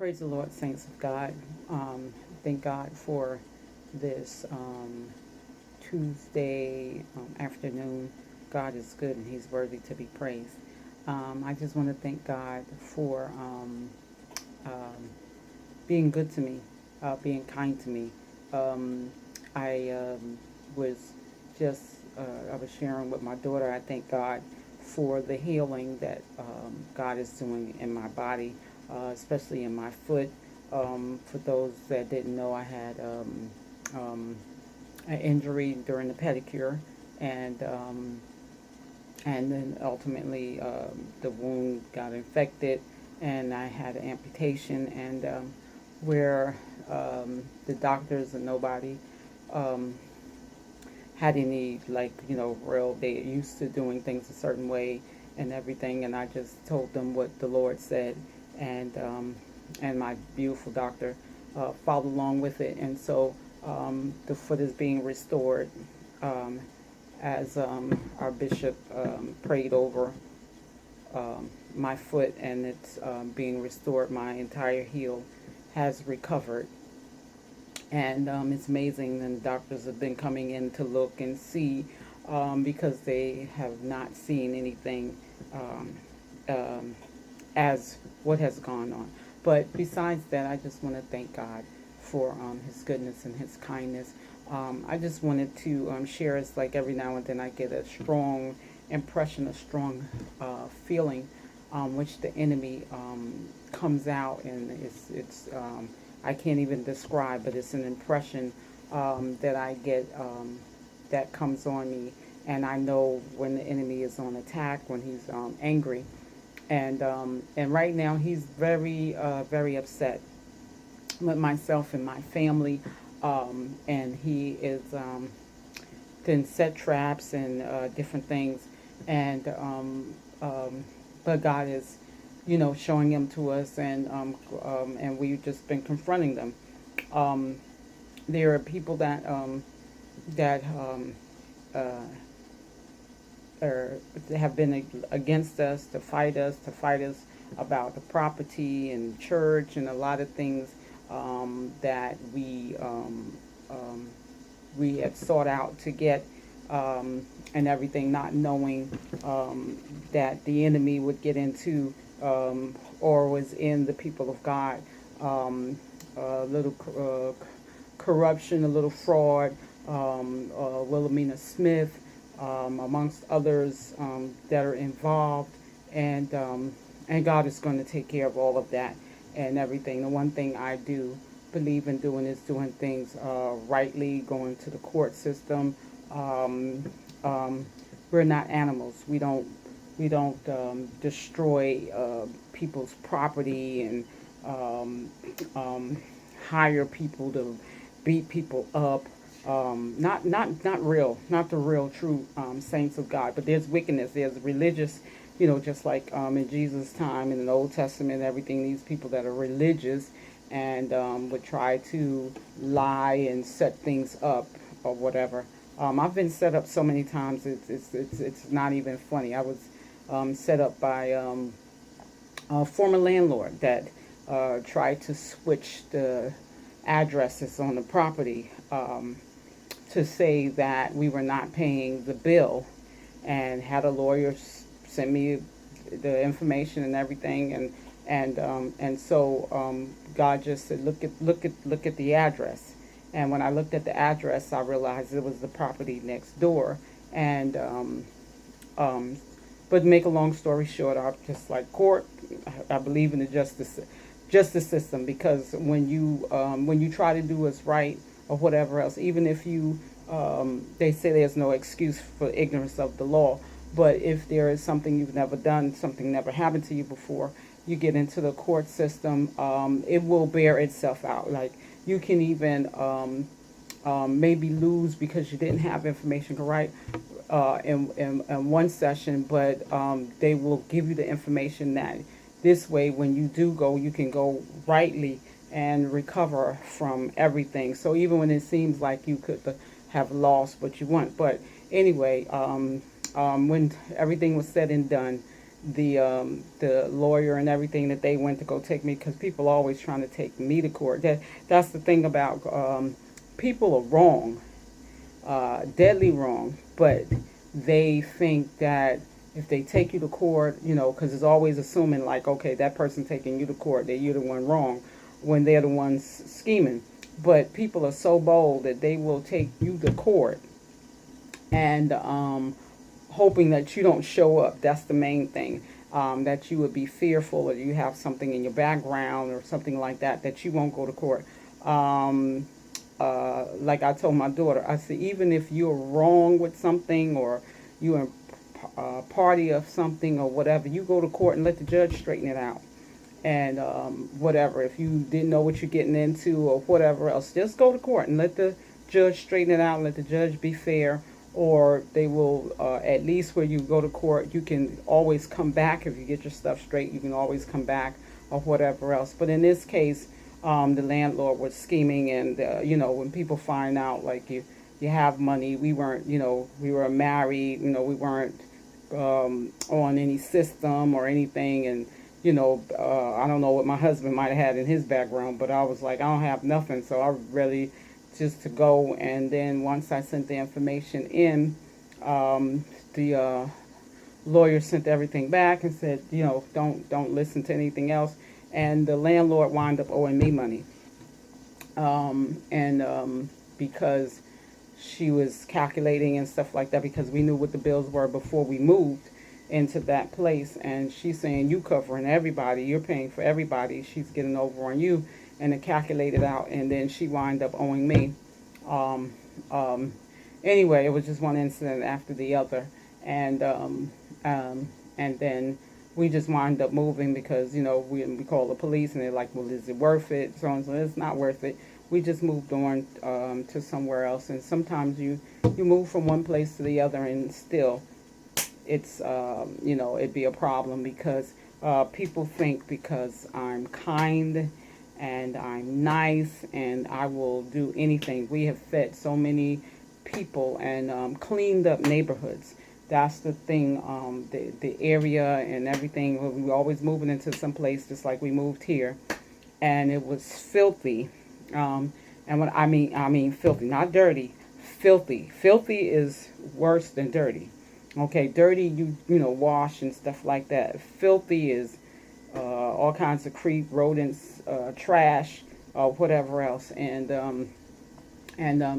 Praise the Lord, saints of God. Thank God for this Tuesday afternoon. God is good and He's worthy to be praised. I just want to thank God for um, being good to me, being kind to me. I was just, I was sharing with my daughter, I thank God for the healing that God is doing in my body, especially in my foot. For those that didn't know, I had um, an injury during the pedicure, and um, and then ultimately the wound got infected, and I had an amputation, and where the doctors and nobody um, had any, like, real, they used to doing things a certain way and everything, and I just told them what the Lord said, and my beautiful doctor followed along with it, and so the foot is being restored, um, as our bishop prayed over my foot, and it's being restored. My entire heel has recovered, and it's amazing. And doctors have been coming in to look and see, because they have not seen anything um, um, as what has gone on. But besides that, I just want to thank God for His goodness and His kindness. I just wanted to share. It's like every now and then I get a strong impression, a strong feeling, which the enemy comes out, and it's I can't even describe, but it's an impression that I get, that comes on me, and I know when the enemy is on attack, when he's angry, and right now he's very very upset with myself and my family, and he is then set traps and different things, and but God is, showing them to us, and we've just been confronting them. Um, there are people that uh, or have been against us, to fight us about the property and church and a lot of things that we had sought out to get, and everything, not knowing that the enemy would get into, or was in the people of God, a little corruption, a little fraud, Wilhelmina Smith, amongst others that are involved, and God is going to take care of all of that and everything. The one thing I do believe in doing is doing things rightly, going to the court system. Um, um, we're not animals. We don't destroy people's property and um, um, hire people to beat people up. Not real, not the real true saints of God. But there's wickedness. There's religious, just like in Jesus' time in the Old Testament and everything. These people that are religious and would try to lie and set things up or whatever. I've been set up so many times. It's not even funny. I was set up by a former landlord that tried to switch the addresses on the property, to say that we were not paying the bill, and had a lawyer send me the information and everything, and so God just said, look at the address. And when I looked at the address, I realized it was the property next door. And um, but make a long story short, I'm just like court. I believe in the justice system, because when you try to do what's right or whatever else, even if you they say there's no excuse for ignorance of the law, but if there is something you've never done, something never happened to you before, you get into the court system, it will bear itself out. Like, you can even maybe lose because you didn't have information correct in one session, but they will give you the information that this way, when you do go, you can go rightly and recover from everything. So even when it seems like you could have lost what you want. But anyway, when everything was said and done, the lawyer and everything that they went to go take me, because people are always trying to take me to court. That's the thing about people are wrong, deadly wrong, but they think that if they take you to court, because it's always assuming like, okay, that person taking you to court, that you're the one wrong, when they're the ones scheming. But people are so bold that they will take you to court and hoping that you don't show up. That's the main thing. That you would be fearful, or you have something in your background or something like that, that you won't go to court. Like I told my daughter, I said, even if you're wrong with something, or you're in party of something or whatever, you go to court and let the judge straighten it out. And whatever, if you didn't know what you're getting into or whatever else, just go to court and let the judge straighten it out, and let the judge be fair. Or they will, at least where you go to court, you can always come back. If you get your stuff straight, you can always come back, or whatever else. But in this case, the landlord was scheming, and when people find out, like, you have money, we weren't, we were married, we weren't on any system or anything. And I don't know what my husband might have had in his background, but I was like, I don't have nothing, so I really just to go. And then once I sent the information in, the lawyer sent everything back and said, don't listen to anything else. And the landlord wound up owing me money, and because she was calculating and stuff like that, because we knew what the bills were before we moved into that place. And she's saying, you covering everybody, you're paying for everybody, she's getting over on you. And it calculated out, and then she wound up owing me. Um, um, anyway, it was just one incident after the other. And then we just wound up moving, because we called the police, and they're like, well, is it worth it? So and so. It's not worth it. We just moved on to somewhere else. And sometimes you move from one place to the other, and still it's it'd be a problem, because people think because I'm kind and I'm nice and I will do anything. We have fed so many people and cleaned up neighborhoods. That's the thing. The area and everything. We were always moving into some place, just like we moved here, and it was filthy. And when I mean filthy, not dirty, filthy. Filthy is worse than dirty. Okay, dirty you wash and stuff like that. Filthy is all kinds of creep, rodents, trash, whatever else. And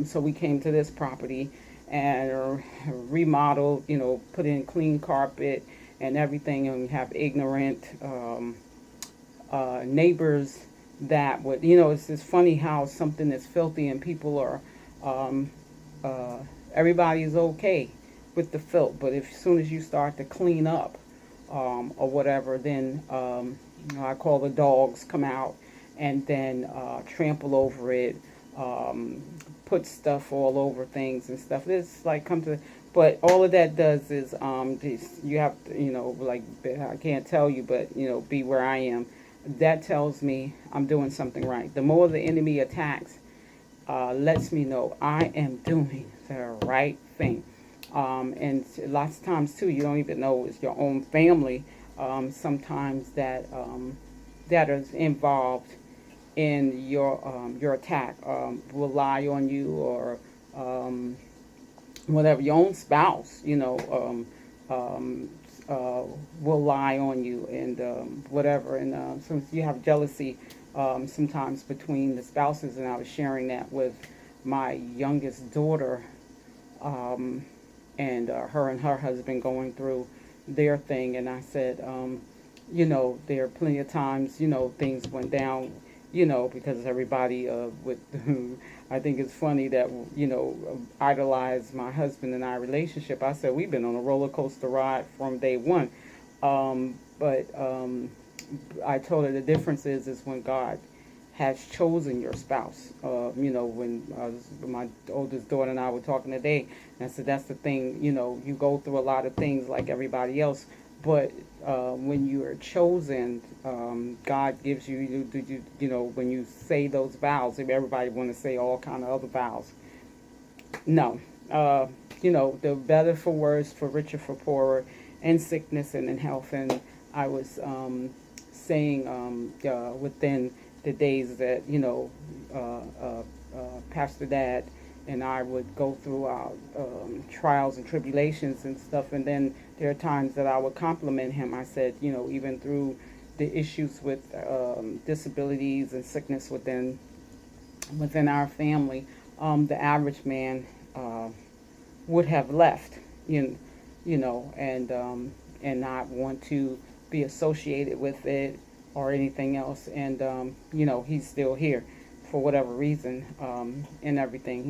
so we came to this property and remodeled, put in clean carpet and everything, and we have ignorant neighbors that would, it's just funny how something is filthy and people are, everybody's okay with the filth, but as soon as you start to clean up or whatever, then I call the dogs come out and then trample over it, put stuff all over things and stuff. It's like but all of that does is you have to, like, I can't tell you, but be where I am. That tells me I'm doing something right. The more the enemy attacks, lets me know I am doing the right thing. And lots of times too, you don't even know it's your own family. Sometimes that is involved in your attack, will lie on you, or whatever. Your own spouse, will lie on you, and whatever. And since you have jealousy sometimes between the spouses, and I was sharing that with my youngest daughter. And her and her husband going through their thing. And I said, there are plenty of times, things went down, because everybody with, I think it's funny that, idolize my husband and I relationship. I said, we've been on a roller coaster ride from day one. But I told her the difference is when God has chosen your spouse. When my oldest daughter and I were talking today, and I said, that's the thing, you go through a lot of things like everybody else, but when you are chosen, God gives you, when you say those vows, if everybody want to say all kind of other vows. No. The better for worse, for richer, for poorer, in sickness and in health. And I was saying within the days that, Pastor Dad and I would go through our trials and tribulations and stuff. And then there are times that I would compliment him. I said, even through the issues with disabilities and sickness within our family, the average man would have left, and not want to be associated with it or anything else. And he's still here for whatever reason, and everything.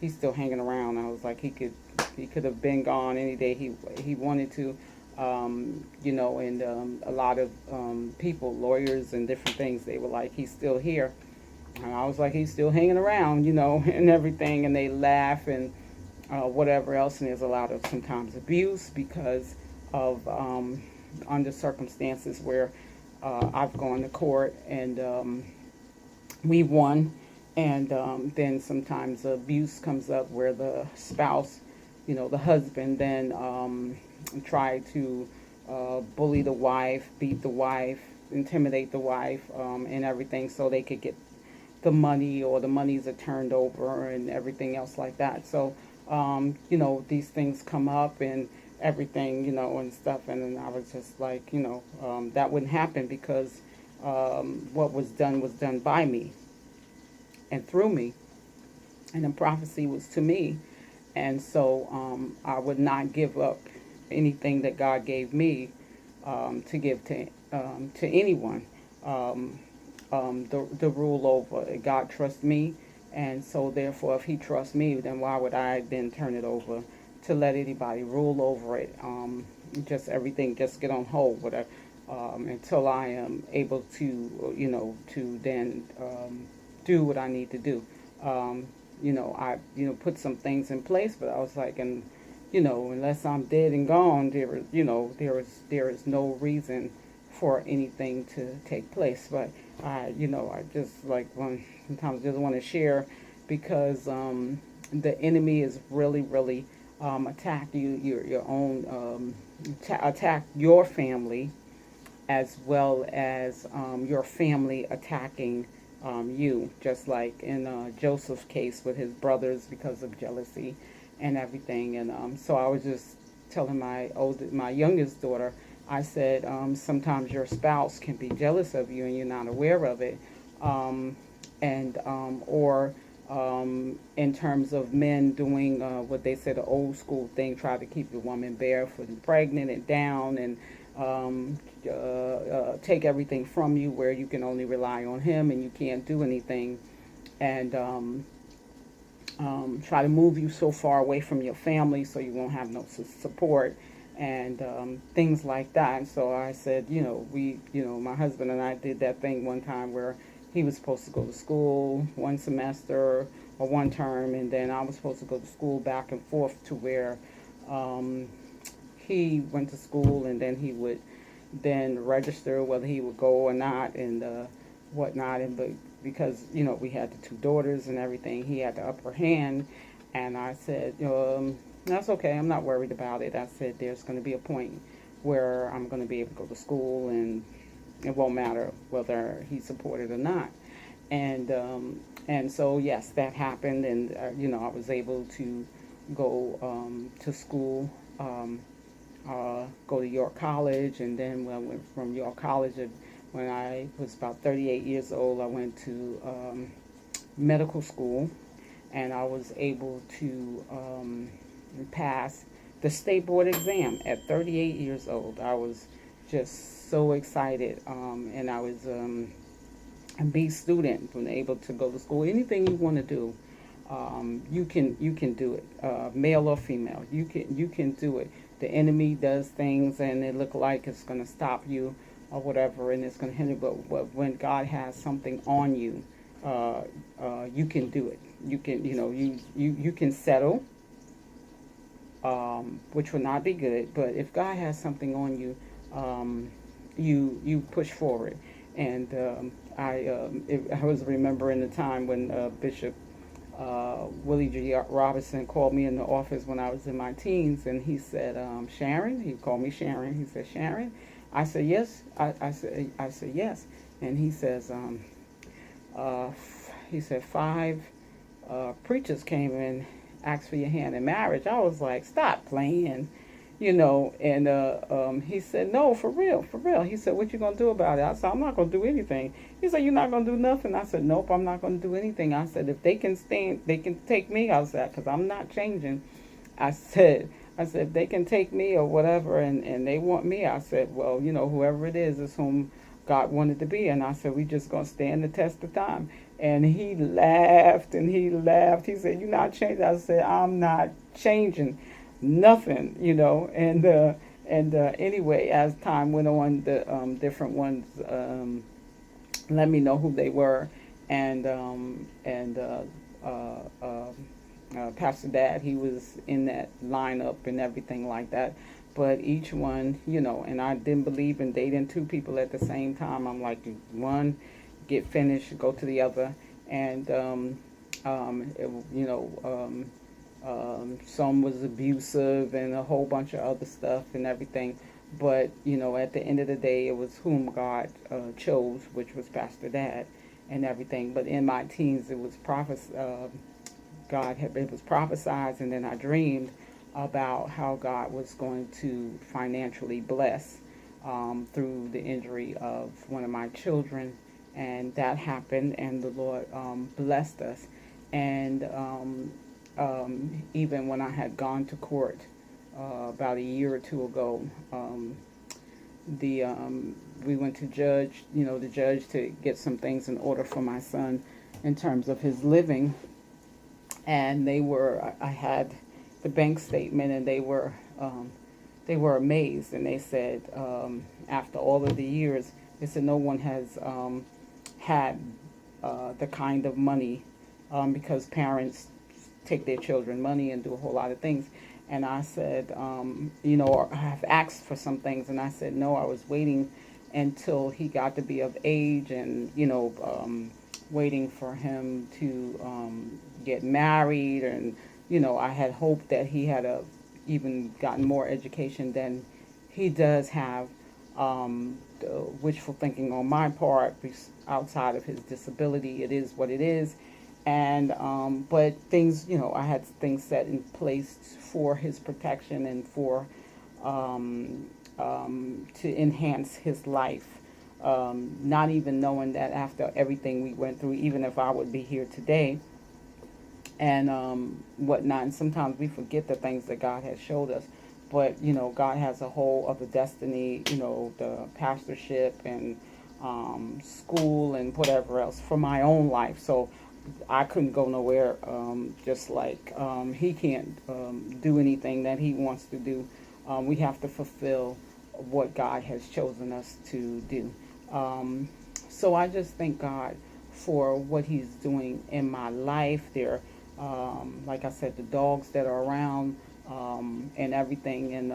He's still hanging around. I was like, he could have been gone any day he wanted to. And a lot of people, lawyers and different things, they were like, he's still here. And I was like, he's still hanging around, and everything. And they laugh and whatever else. And there's a lot of sometimes abuse because of under circumstances where I've gone to court and we won. And then sometimes abuse comes up where the spouse, the husband, then try to bully the wife, beat the wife, intimidate the wife, and everything, so they could get the money, or the monies are turned over and everything else like that. So, these things come up and everything, and stuff. And then I was just like, that wouldn't happen because what was done by me and through me. And the prophecy was to me. And so I would not give up anything that God gave me to give to anyone. The rule over. God trusts me, and so therefore, if He trusts me, then why would I then turn it over to let anybody rule over it? Just everything, just get on hold with it until I am able to, to then do what I need to do. I put some things in place, but I was like, and unless I'm dead and gone, there is no reason for anything to take place. But I just like sometimes just want to share because the enemy is really attack your own attack your family, as well as your family attacking you, just like in Joseph's case with his brothers because of jealousy and everything. And so I was just telling my youngest daughter, I said, sometimes your spouse can be jealous of you and you're not aware of it, or in terms of men doing what they said, the old school thing, try to keep the woman barefoot and pregnant and down, and take everything from you, where you can only rely on him and you can't do anything, and try to move you so far away from your family so you won't have no support, and things like that. And so I said, my husband and I did that thing one time where he was supposed to go to school one semester or one term, and then I was supposed to go to school back and forth, to where he went to school, and then he would then register whether he would go or not, and whatnot. And but because we had the two daughters and everything, he had the upper hand. And I said, that's okay, I'm not worried about it. I said, there's going to be a point where I'm going to be able to go to school, and it won't matter whether he's supported or not. And so yes, that happened, and I was able to go to school, go to York College, and then when I went from York College, when I was about 38 years old, I went to medical school, and I was able to pass the state board exam at 38 years old. I was just so excited, and I was a B student, when able to go to school. Anything you want to do, you can do it, male or female. You can do it. The enemy does things, and it look like it's going to stop you or whatever, and it's going to hinder. But when God has something on you, you can do it. You can, you can settle, which would not be good. But if God has something on you, you push forward. And I was remembering the time when Bishop Willie G. Robinson called me in the office when I was in my teens, and he said, Sharon, he called me Sharon. He said, Sharon? I said, yes. I said, yes. And he says, he said, 5 preachers came and asked for your hand in marriage. I was like, stop playing, And he said, no, for real, for real. He said, what you gonna do about it? I said, I'm not gonna do anything. He said, you're not gonna do nothing. I said, nope, I'm not gonna do anything. I said, if they can stand, they can take me. I said, because I'm not changing. I said, if they can take me or whatever, and they want me, I said, well, whoever it is whom God wanted to be. And I said, we just going to stand the test of time. And he laughed and he laughed. He said, you're not changing. I said, I'm not changing nothing, And anyway, as time went on, the different ones let me know who they were. And Pastor Dad, he was in that lineup and everything like that. But each one, and I didn't believe in dating 2 people at the same time. I'm like, one, get finished, go to the other. And, it, some was abusive and a whole bunch of other stuff and everything. But, at the end of the day, it was whom God chose, which was Pastor Dad and everything. But in my teens, it was it was prophesied, and then I dreamed about how God was going to financially bless through the injury of one of my children, and that happened, and the Lord blessed us. And even when I had gone to court about a year or 2 ago, we went to the judge to get some things in order for my son in terms of his living. And I had the bank statement, and they were amazed, and they said, after all of the years, they said no one has had the kind of money, because parents take their children money and do a whole lot of things. And I said, I have asked for some things, and I said, no, I was waiting until he got to be of age, and, waiting for him to get married. And, I had hoped that he had even gotten more education than he does have. Wishful thinking on my part, outside of his disability, it is what it is. And but things, I had things set in place for his protection and for to enhance his life. Not even knowing that after everything we went through, even if I would be here today and whatnot. And sometimes we forget the things that God has showed us. But, God has a whole other destiny, the pastorship and school and whatever else for my own life. So I couldn't go nowhere, just like he can't do anything that he wants to do. We have to fulfill what God has chosen us to do. So I just thank God for what he's doing in my life. There, like I said, the dogs that are around and everything, and,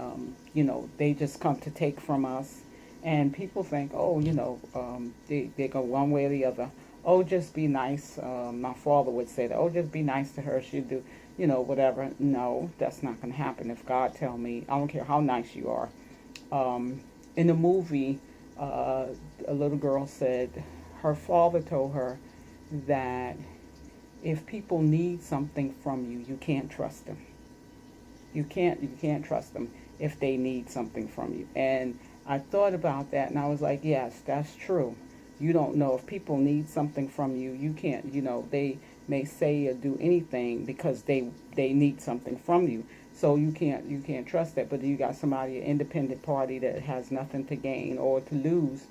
they just come to take from us. And people think, oh, they go one way or the other. Oh, just be nice. My father would say that, oh, just be nice to her. She'll do, whatever. No, that's not going to happen. If God tell me, I don't care how nice you are. In the movie, a little girl said her father told her that if people need something from you, you can't trust them. You can't trust them if they need something from you. And I thought about that, and I was like, yes, that's true. You don't know if people need something from you. You can't, they may say or do anything because they need something from you. So you can't trust that. But you got somebody, an independent party that has nothing to gain or to lose.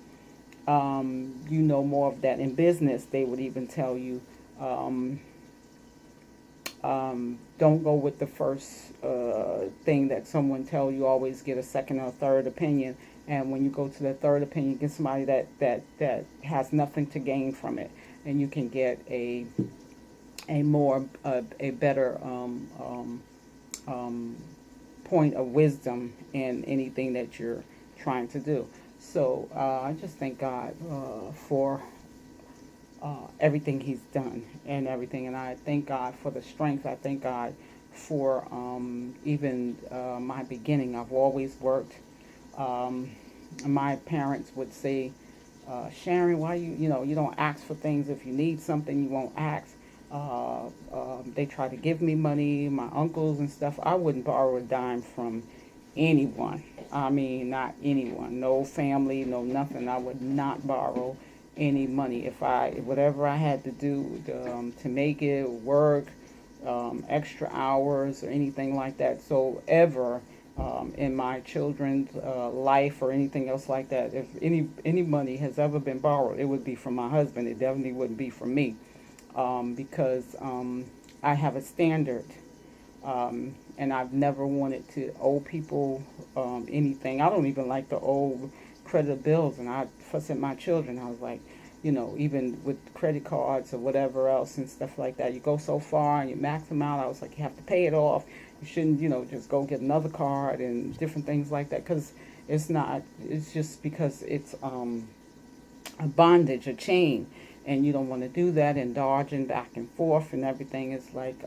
More of that in business. They would even tell you, don't go with the first thing that someone tell you. Always get a second or third opinion. And when you go to the third opinion, get somebody that has nothing to gain from it, and you can get a better point of wisdom in anything that you're trying to do. So I just thank God for everything he's done and everything. And I thank God for the strength. I thank God for even my beginning. I've always worked. Um, my parents would say, Sharon, why you don't ask for things. If you need something, you won't ask. They try to give me money, my uncles and stuff. I wouldn't borrow a dime from anyone. I mean, not anyone. No family, no nothing. I would not borrow any money. Whatever I had to do to make it work, extra hours or anything like that. So ever in my children's life or anything else like that, if any money has ever been borrowed, it would be from my husband. It definitely wouldn't be from me, because I have a standard, and I've never wanted to owe people anything. I don't even like to owe credit bills, and I fuss at my children. I was like, even with credit cards or whatever else and stuff like that, you go so far and you max them out. I was like, you have to pay it off. You shouldn't, just go get another card and different things like that, because it's not. It's just because it's a bondage, a chain, and you don't want to do that and dodging back and forth and everything. Is like,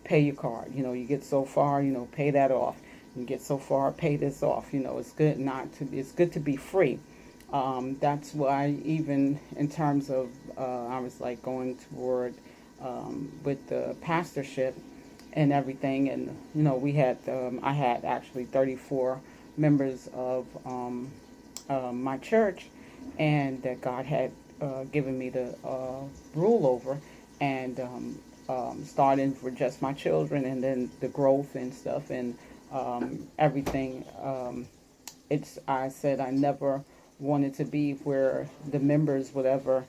pay your card. You get so far, pay that off. You get so far, pay this off. It's good not to. It's good to be free. That's why even in terms of, I was like going toward with the pastorship and everything, and I had actually 34 members of my church, and that God had given me the rule over, and starting for just my children, and then the growth and stuff and everything. I said I never wanted to be where the members would ever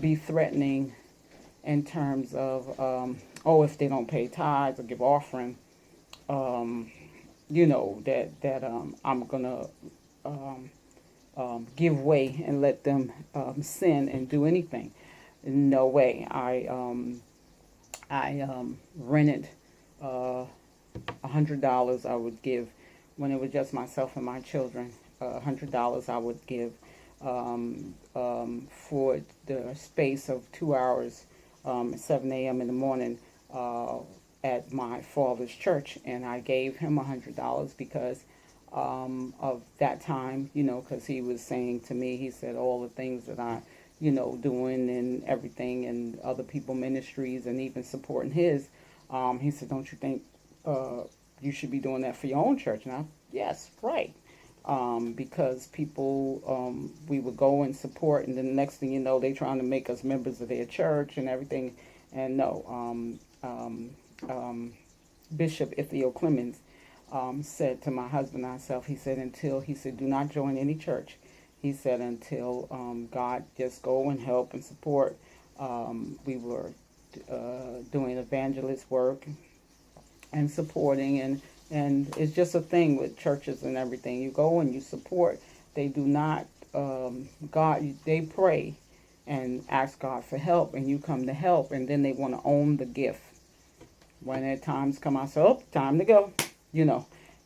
be threatening in terms of, if they don't pay tithes or give offering, that I'm gonna give way and let them sin and do anything. No way. I rented $100 I would give when it was just myself and my children. $100 I would give for the space of 2 hours, 7 a.m. in the morning, at my father's church, and I gave him $100 because of that time, because he was saying to me, he said all the things that I, doing and everything, and other people ministries and even supporting his. He said, don't you think you should be doing that for your own church? And yes, right. Because people, we would go and support, and then the next thing you know, they trying to make us members of their church and everything. And no, Bishop Ithiel Clemens said to my husband and myself, he said, do not join any church. He said, until God just go and help and support. We were doing evangelist work and supporting, and it's just a thing with churches and everything. You go and you support. They do not, they pray and ask God for help, and you come to help, and then they want to own the gift. When at times come, I say, time to go,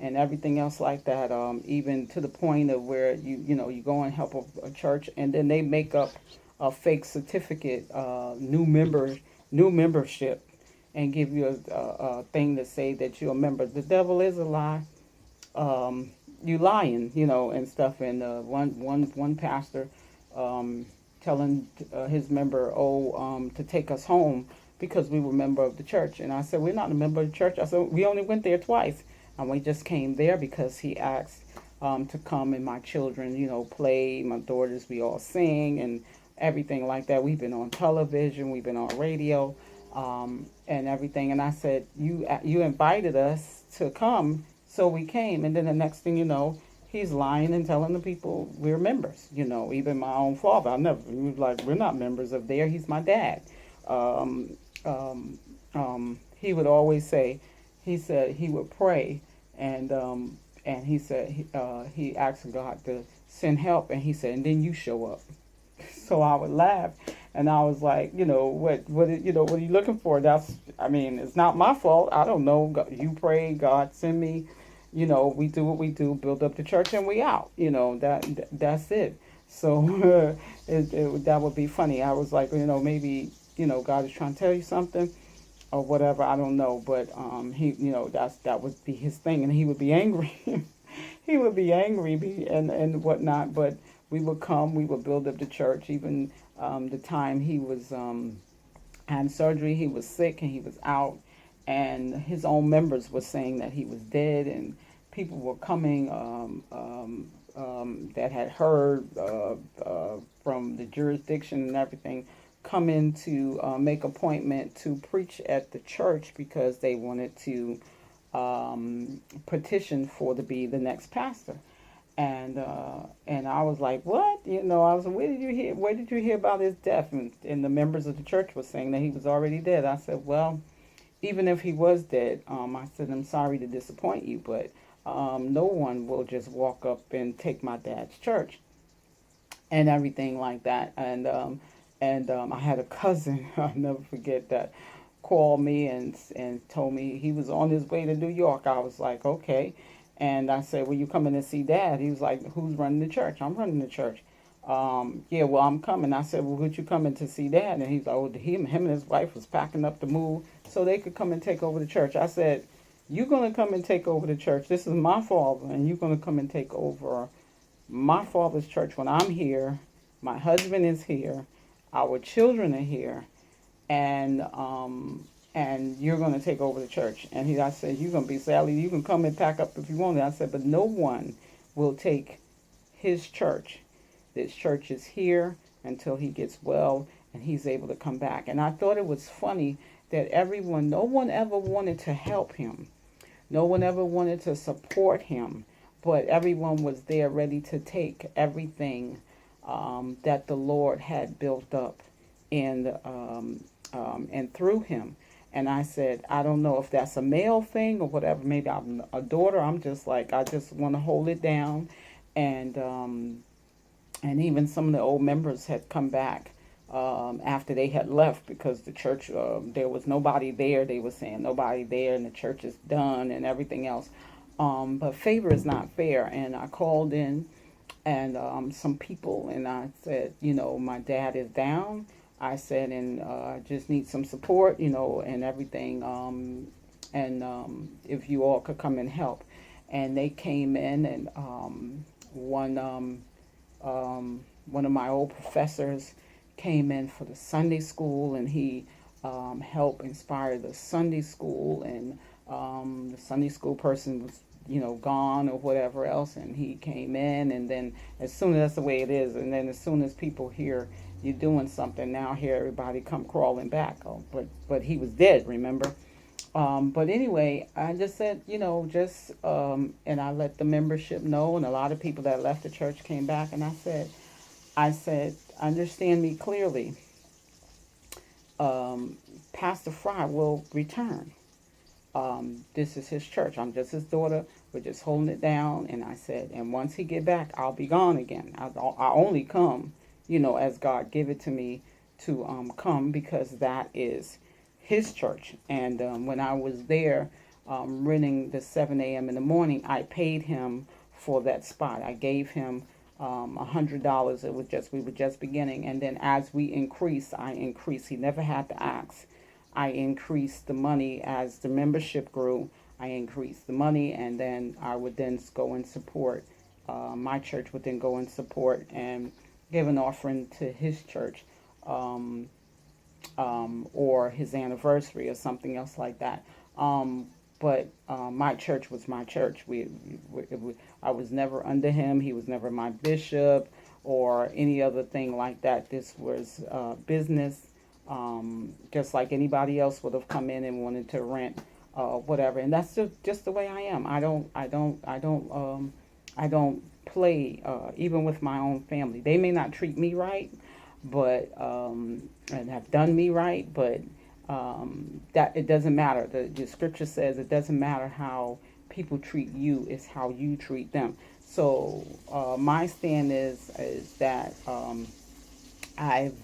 and everything else like that. Even to the point of where you go and help a church, and then they make up a fake certificate, new membership, and give you a thing to say that you're a member. The devil is a lie. You lying, and stuff. And one pastor telling his member, to take us home because we were a member of the church. And I said, we're not a member of the church. I said, we only went there twice. And we just came there because he asked to come, and my children, play. My daughters, we all sing and everything like that. We've been on television. We've been on radio. And everything, and I said, you invited us to come, so we came. And then the next thing you know, he's lying and telling the people we're members. Even my own father, he was like, we're not members of there. He's my dad. He would always say, he said he would pray, and he said he asked God to send help, and he said, and then you show up. So I would laugh, and I was like, what are you looking for? It's not my fault. I don't know. You pray, God send me. We do what we do, build up the church, and we out. That's it. So that would be funny. I was like, maybe, God is trying to tell you something or whatever. I don't know, but he, that would be his thing, and he would be angry. He would be angry and whatnot. But we would come, we would build up the church. Even the time he was had surgery, he was sick and he was out, and his own members were saying that he was dead, and people were coming that had heard from the jurisdiction and everything, come in to make appointment to preach at the church because they wanted to petition for to be the next pastor. And I was like, what? I was like, where did you hear about his death? And the members of the church were saying that he was already dead. I said, well, even if he was dead, I said, I'm sorry to disappoint you, but no one will just walk up and take my dad's church and everything like that. And I had a cousin, I'll never forget that, called me and told me he was on his way to New York. I was like, okay. And I said, well, you coming to see Dad? He was like, who's running the church? I'm running the church. Yeah, well, I'm coming. I said, well, would you coming to see Dad? And he's like, oh, him and his wife was packing up to move so they could come and take over the church. I said, you're going to come and take over the church. This is my father, and you're going to come and take over my father's church when I'm here. My husband is here. Our children are here. And you're going to take over the church. And I said, you're going to be Sally. You can come and pack up if you want. I said, but no one will take his church. This church is here until he gets well and he's able to come back. And I thought it was funny that no one ever wanted to help him. No one ever wanted to support him. But everyone was there ready to take everything that the Lord had built up and through him. And I said, I don't know if that's a male thing or whatever. Maybe I'm a daughter. I'm just like, I just want to hold it down. And even some of the old members had come back after they had left because the church, there was nobody there. They were saying nobody there and the church is done and everything else. But favor is not fair. And I called in and some people and I said, my dad is down. I said, and just need some support, and everything. If you all could come and help. And they came in, and one of my old professors came in for the Sunday school, and he helped inspire the Sunday school. And the Sunday school person was, gone or whatever else, and he came in. And then as soon as that's the way it is, and then as soon as people hear you're doing something, now here everybody come crawling back. Oh, but he was dead, remember? But anyway, I just said, and I let the membership know, and a lot of people that left the church came back, and I said, understand me clearly. Pastor Fry will return. This is his church. I'm just his daughter. We're just holding it down. And I said, and once he get back, I'll be gone again. I only come, as God give it to me to come because that is his church. And when I was there renting the 7 a.m. in the morning, I paid him for that spot. I gave him $100. We were just beginning. And then as we increased, I increased. He never had to ask. I increased the money as the membership grew. I increased the money, and then I would then go and support. My church would then go and support and give an offering to his church, or his anniversary or something else like that. But my church was my church. I was never under him. He was never my bishop or any other thing like that. This was business. Just like anybody else would have come in and wanted to rent, whatever. And that's just the way I am. I don't play, even with my own family. They may not treat me right, but and have done me right, but that it doesn't matter. The scripture says it doesn't matter how people treat you; it's how you treat them. So my stand is that I've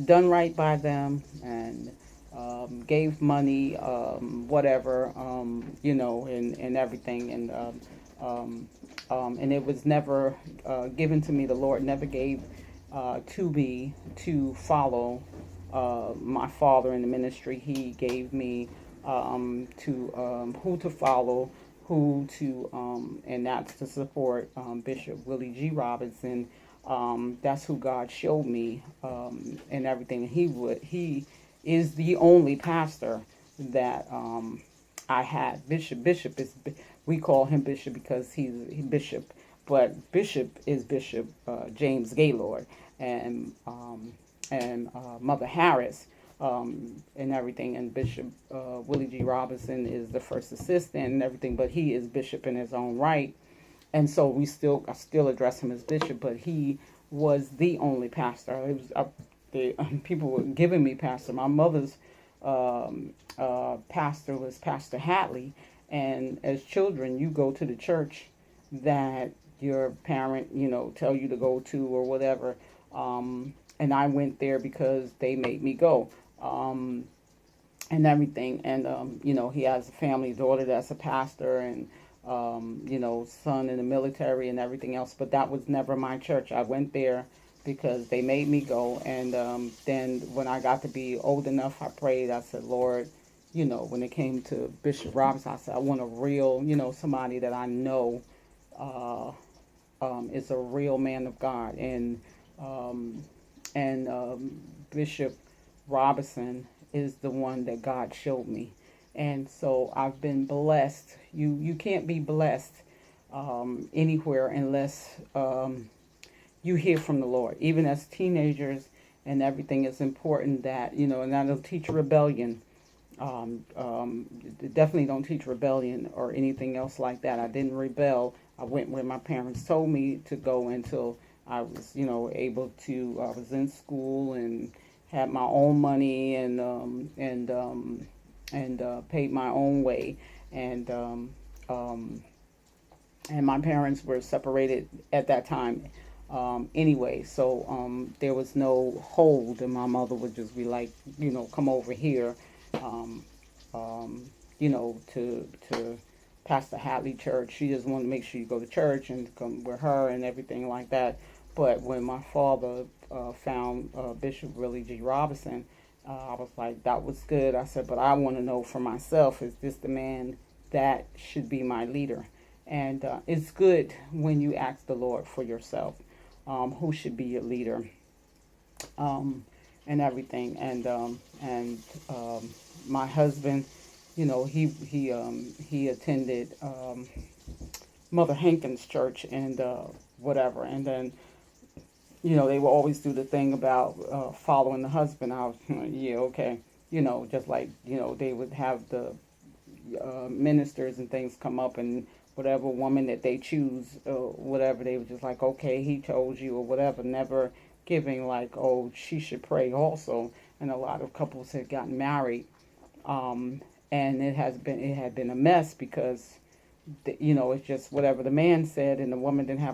done right by them and gave money, whatever, and everything. And And it was never given to me. The Lord never gave to me to follow my father in the ministry. He gave me to who to follow, who to, and that's to support Bishop Willie G. Robinson. That's who God showed me and everything. He is the only pastor that I had. Bishop is, we call him Bishop because he's Bishop, but Bishop is Bishop James Gaylord, and Mother Harris, and everything, and Bishop Willie G. Robinson is the first assistant and everything, but he is Bishop in his own right, and so I still address him as Bishop, but he was the only pastor. It was the people were giving me pastor. My mother's pastor was Pastor Hatley, and as children, you go to the church that your parent, tell you to go to or whatever. And I went there because they made me go, and everything. And he has a family daughter that's a pastor, and son in the military and everything else. But that was never my church. I went there because they made me go. And then when I got to be old enough, I prayed. I said, Lord, when it came to Bishop Robinson, I said, I want a real, somebody that I know is a real man of God. And Bishop Robinson is the one that God showed me. And so I've been blessed. You can't be blessed anywhere unless you hear from the Lord. Even as teenagers and everything, it's important that, and that'll teach rebellion. Definitely don't teach rebellion or anything else like that. I didn't rebel. I went where my parents told me to go until I was, able to. I was in school and had my own money and paid my own way, and my parents were separated at that time. Anyway, so there was no hold, and my mother would just be like, come over here, to Pastor Hatley Church. She just wanted to make sure you go to church and come with her and everything like that. But when my father found Bishop Willie G. Robinson, I was like, that was good. I said, but I want to know for myself, is this the man that should be my leader? And it's good when you ask the Lord for yourself, who should be your leader, and everything. And my husband, he attended Mother Hankins Church and whatever. And then, they will always do the thing about following the husband. I was, yeah, okay. Just like, they would have the ministers and things come up, and whatever woman that they choose, whatever, they were just like, okay, he told you or whatever, never giving like, oh, she should pray also. And a lot of couples had gotten married, and it had been a mess because, it's just whatever the man said, and the woman didn't have